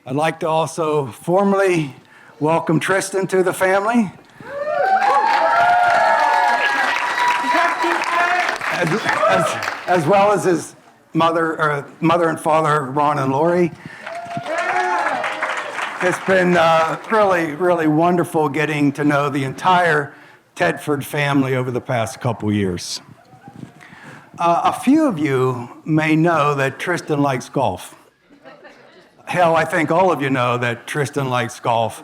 I'd like to also formally welcome Tristan to the family. As well as his mother and father, Ron and Lori. It's been really wonderful getting to know the entire Tedford family over the past couple years. A few of you may know that Tristan likes golf. Hell, I think all of you know that Tristan likes golf.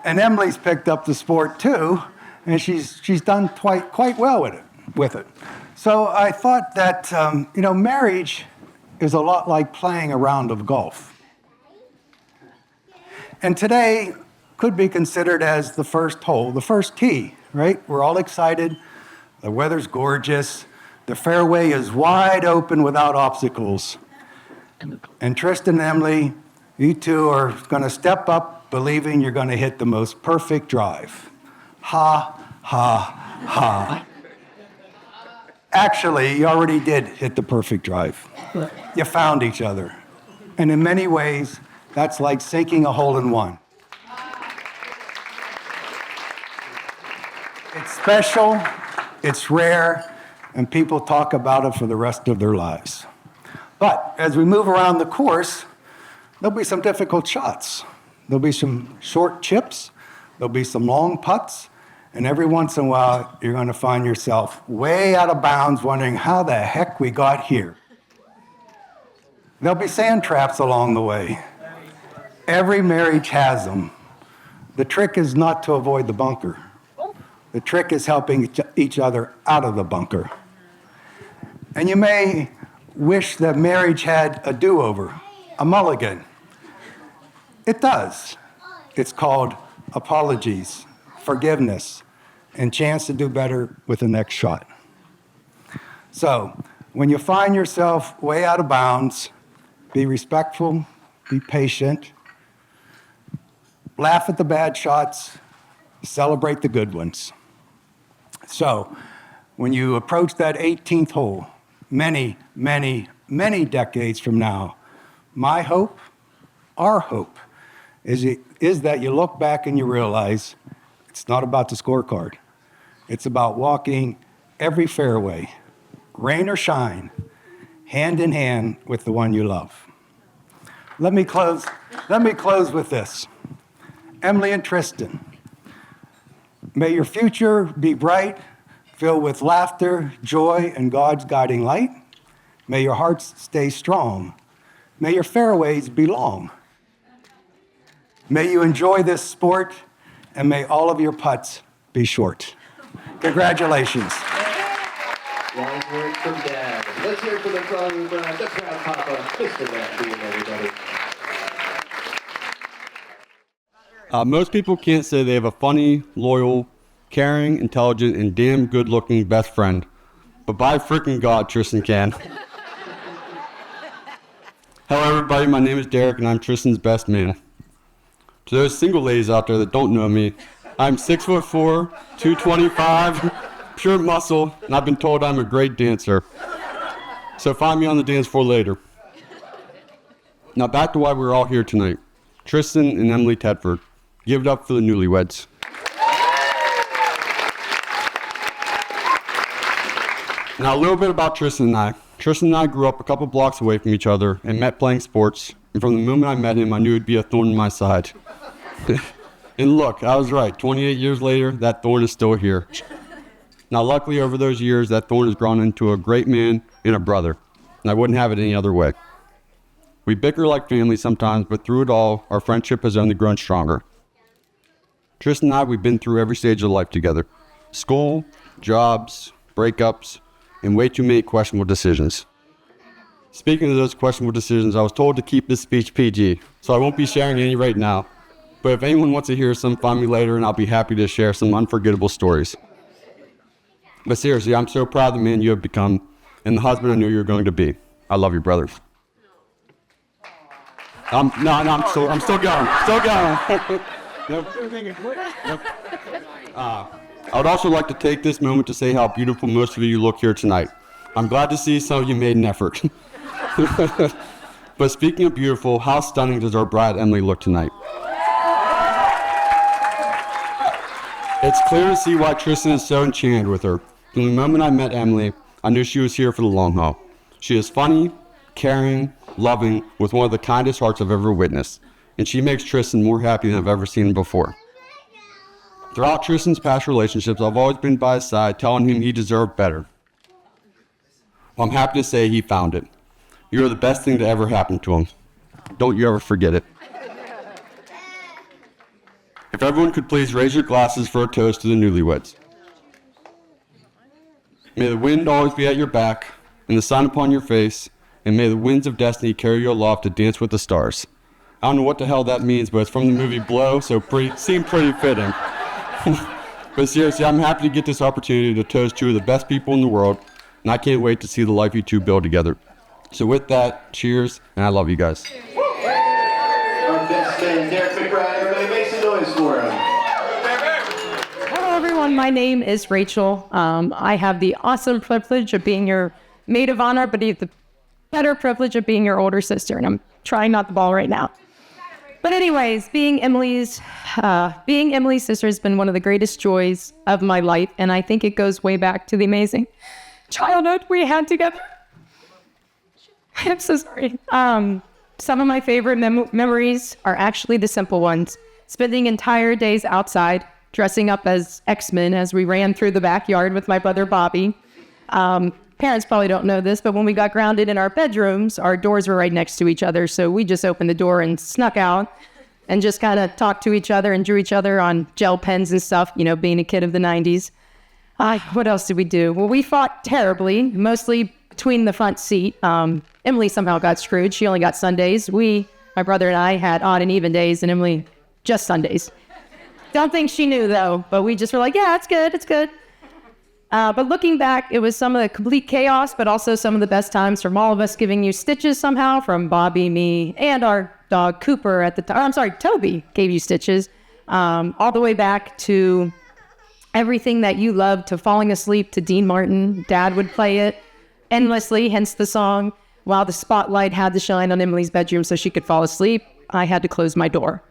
And Emily's picked up the sport too, and she's done quite well with it. So I thought that, marriage is a lot like playing a round of golf. And today could be considered as the first hole, the first tee, right? We're all excited. The weather's gorgeous. The fairway is wide open without obstacles. And Tristan and Emily, you two are going to step up believing you're going to hit the most perfect drive. Ha, ha, ha. Actually, you already did hit the perfect drive. You found each other. And in many ways, that's like sinking a hole in one. It's special, it's rare, and people talk about it for the rest of their lives. But as we move around the course, there'll be some difficult shots. There'll be some short chips, there'll be some long putts, and every once in a while, you're going to find yourself way out of bounds wondering how the heck we got here. There'll be sand traps along the way. Every marriage has them. The trick is not to avoid the bunker. The trick is helping each other out of the bunker. And you may wish that marriage had a do-over, a mulligan. It does. It's called apologies, forgiveness, and chance to do better with the next shot. So, when you find yourself way out of bounds, be respectful, be patient, laugh at the bad shots, celebrate the good ones. So, when you approach that 18th hole, many decades from now, my hope, our hope, is that you look back and you realize it's not about the scorecard. It's about walking every fairway, rain or shine, hand in hand with the one you love. Let me close with this. Emily and Tristan, may your future be bright, filled with laughter, joy, and God's guiding light. May your hearts stay strong. May your fairways be long. May you enjoy this sport, and may all of your putts be short. Congratulations. Long word from Dad. Let's hear it for the proud papa, Mr. Matt Bean, everybody. Most people can't say they have a funny, loyal, caring, intelligent, and damn good-looking best friend. But by freaking God, Tristan can. Hello, everybody. My name is Derek, and I'm Tristan's best man. To those single ladies out there that don't know me, I'm 6'4", 225, pure muscle, and I've been told I'm a great dancer. So find me on the dance floor later. Now back to why we're all here tonight. Tristan and Emily Tedford. Give it up for the newlyweds. Now a little bit about Tristan and I. Tristan and I grew up a couple blocks away from each other and met playing sports. And from the moment I met him, I knew he'd be a thorn in my side. And look, I was right. 28 years later, that thorn is still here. Now luckily over those years, that thorn has grown into a great man and a brother. And I wouldn't have it any other way. We bicker like family sometimes, but through it all, our friendship has only grown stronger. Tristan and I, we've been through every stage of life together. School, jobs, breakups, and way too many questionable decisions. Speaking of those questionable decisions, I was told to keep this speech PG, so I won't be sharing any right now. But if anyone wants to hear some, find me later and I'll be happy to share some unforgettable stories. But seriously, I'm so proud of the man you have become and the husband I knew you were going to be. I love you, brothers. I'm still going. Yep. I would also like to take this moment to say how beautiful most of you look here tonight. I'm glad to see some of you made an effort. But speaking of beautiful, how stunning does our bride Emily look tonight? It's clear to see why Tristan is so enchanted with her. From the moment I met Emily, I knew she was here for the long haul. She is funny, caring, loving, with one of the kindest hearts I've ever witnessed, and she makes Tristan more happy than I've ever seen him before. Throughout Tristan's past relationships, I've always been by his side, telling him he deserved better. Well, I'm happy to say he found it. You are the best thing to ever happen to him. Don't you ever forget it. If everyone could please raise your glasses for a toast to the newlyweds. May the wind always be at your back, and the sun upon your face, and may the winds of destiny carry you aloft to dance with the stars. I don't know what the hell that means, but it's from the movie Blow, so seemed pretty fitting. But seriously, I'm happy to get this opportunity to toast two of the best people in the world, and I can't wait to see the life you two build together. So with that, cheers, and I love you guys. Our best man, Derek McBride. Everybody make some noise for him. Hello, everyone. My name is Rachel. I have the awesome privilege of being your maid of honor, but the better privilege of being your older sister, and I'm trying not to ball right now. But anyways, being Emily's sister has been one of the greatest joys of my life, and I think it goes way back to the amazing childhood we had together. I'm so sorry. Some of my favorite memories are actually the simple ones. Spending entire days outside, dressing up as X-Men as we ran through the backyard with my brother Bobby. Parents probably don't know this, but when we got grounded in our bedrooms, our doors were right next to each other. So we just opened the door and snuck out and just kind of talked to each other and drew each other on gel pens and stuff, you know, being a kid of the 90s. What else did we do? Well, we fought terribly, mostly between the front seat. Emily somehow got screwed. She only got Sundays. My brother and I, had odd and even days, and Emily just Sundays. Don't think she knew, though, but we just were like, yeah, it's good. But looking back, it was some of the complete chaos, but also some of the best times from all of us giving you stitches somehow, from Bobby, me, and our dog Cooper at the time. I'm sorry, Toby gave you stitches, all the way back to everything that you loved, to falling asleep to Dean Martin. Dad would play it endlessly, hence the song. While the spotlight had to shine on Emily's bedroom so she could fall asleep, I had to close my door.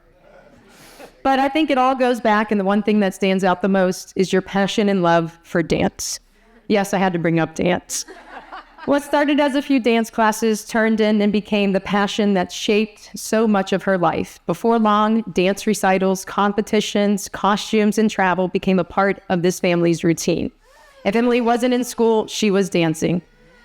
But I think it all goes back, and the one thing that stands out the most is your passion and love for dance. Yes, I had to bring up dance. What started as a few dance classes turned in and became the passion that shaped so much of her life. Before long, dance recitals, competitions, costumes, and travel became a part of this family's routine. If Emily wasn't in school, she was dancing.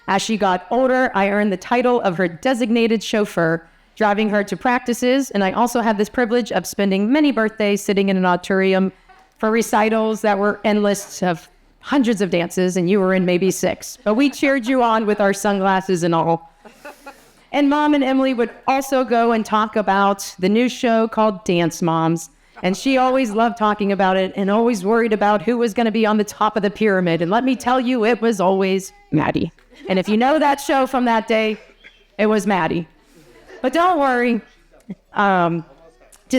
As she got older, I earned the title of her designated chauffeur, driving her to practices, and I also had this privilege of spending many birthdays sitting in an auditorium for recitals that were endless, of hundreds of dances, and you were in maybe 6. But we cheered you on with our sunglasses and all. And Mom and Emily would also go and talk about the new show called Dance Moms, and she always loved talking about it and always worried about who was going to be on the top of the pyramid. And let me tell you, it was always Maddie. And if you know that show from that day, it was Maddie. But don't worry, to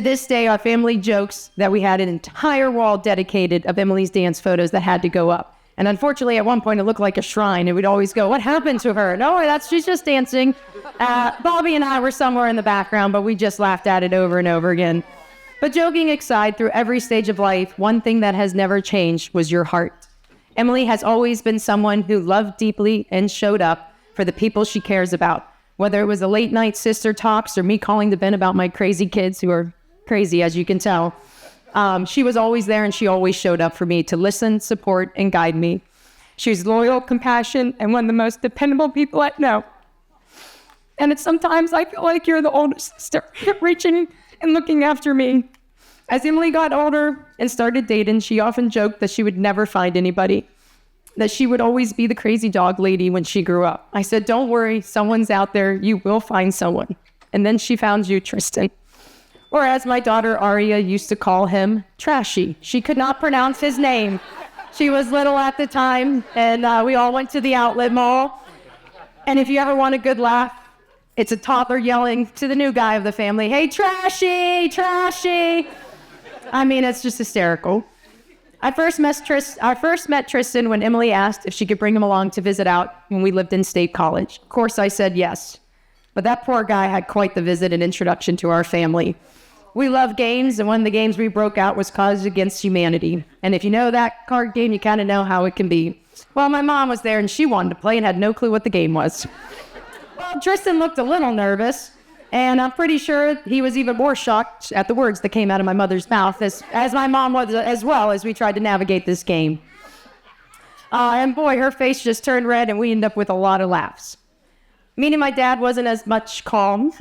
this day, our family jokes that we had an entire wall dedicated of Emily's dance photos that had to go up. And unfortunately, at one point, it looked like a shrine, and we'd always go, what happened to her? No, she's just dancing. Bobby and I were somewhere in the background, but we just laughed at it over and over again. But joking aside, through every stage of life, one thing that has never changed was your heart. Emily has always been someone who loved deeply and showed up for the people she cares about. Whether it was a late night sister talks or me calling to Ben about my crazy kids, who are crazy, as you can tell, she was always there, and she always showed up for me to listen, support, and guide me. She's loyal, compassionate, and one of the most dependable people I know. And sometimes I feel like you're the older sister, reaching and looking after me. As Emily got older and started dating, she often joked that she would never find anybody, that she would always be the crazy dog lady when she grew up. I said, don't worry, someone's out there. You will find someone. And then she found you, Tristan. Or as my daughter Aria used to call him, Trashy. She could not pronounce his name. She was little at the time, and we all went to the outlet mall. And if you ever want a good laugh, it's a toddler yelling to the new guy of the family, hey, Trashy, Trashy. I mean, it's just hysterical. I first met Tristan when Emily asked if she could bring him along to visit out when we lived in State College. Of course, I said yes. But that poor guy had quite the visit and introduction to our family. We love games, and one of the games we broke out was Cards Against Humanity. And if you know that card game, you kind of know how it can be. Well, my mom was there, and she wanted to play and had no clue what the game was. Well, Tristan looked a little nervous, and I'm pretty sure he was even more shocked at the words that came out of my mother's mouth, as my mom was as well, as we tried to navigate this game. And boy, her face just turned red, and we ended up with a lot of laughs. Meeting my dad wasn't as much calm.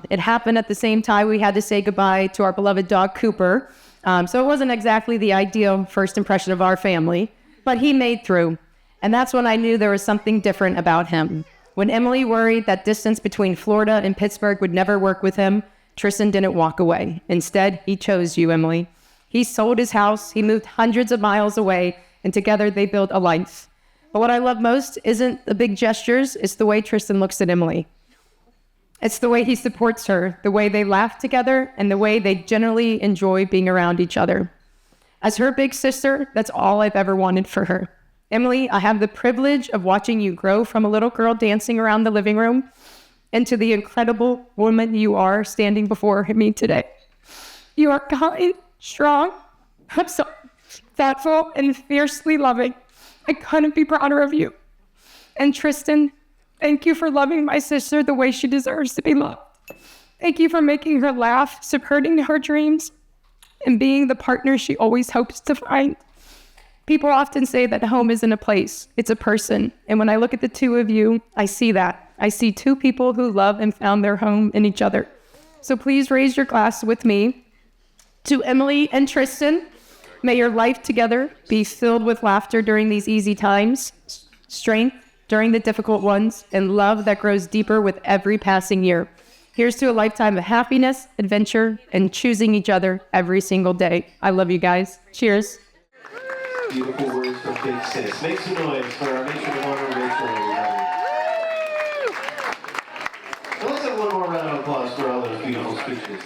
It happened at the same time we had to say goodbye to our beloved dog, Cooper. So it wasn't exactly the ideal first impression of our family, but he made through. And that's when I knew there was something different about him. When Emily worried that distance between Florida and Pittsburgh would never work with him, Tristan didn't walk away. Instead, he chose you, Emily. He sold his house, he moved hundreds of miles away, and together they built a life. But what I love most isn't the big gestures, it's the way Tristan looks at Emily. It's the way he supports her, the way they laugh together, and the way they generally enjoy being around each other. As her big sister, that's all I've ever wanted for her. Emily, I have the privilege of watching you grow from a little girl dancing around the living room into the incredible woman you are standing before me today. You are kind, strong, thoughtful, and fiercely loving. I couldn't be prouder of you. And Tristan, thank you for loving my sister the way she deserves to be loved. Thank you for making her laugh, supporting her dreams, and being the partner she always hopes to find. People often say that home isn't a place, it's a person. And when I look at the two of you, I see that. I see two people who love and found their home in each other. So please raise your glass with me to Emily and Tristan. May your life together be filled with laughter during these easy times, strength during the difficult ones, and love that grows deeper with every passing year. Here's to a lifetime of happiness, adventure, and choosing each other every single day. I love you guys. Cheers. Beautiful words from Big Sis. Make some noise for our matron of honor, Rachel, everybody. And let's have one more round of applause for all those beautiful speeches.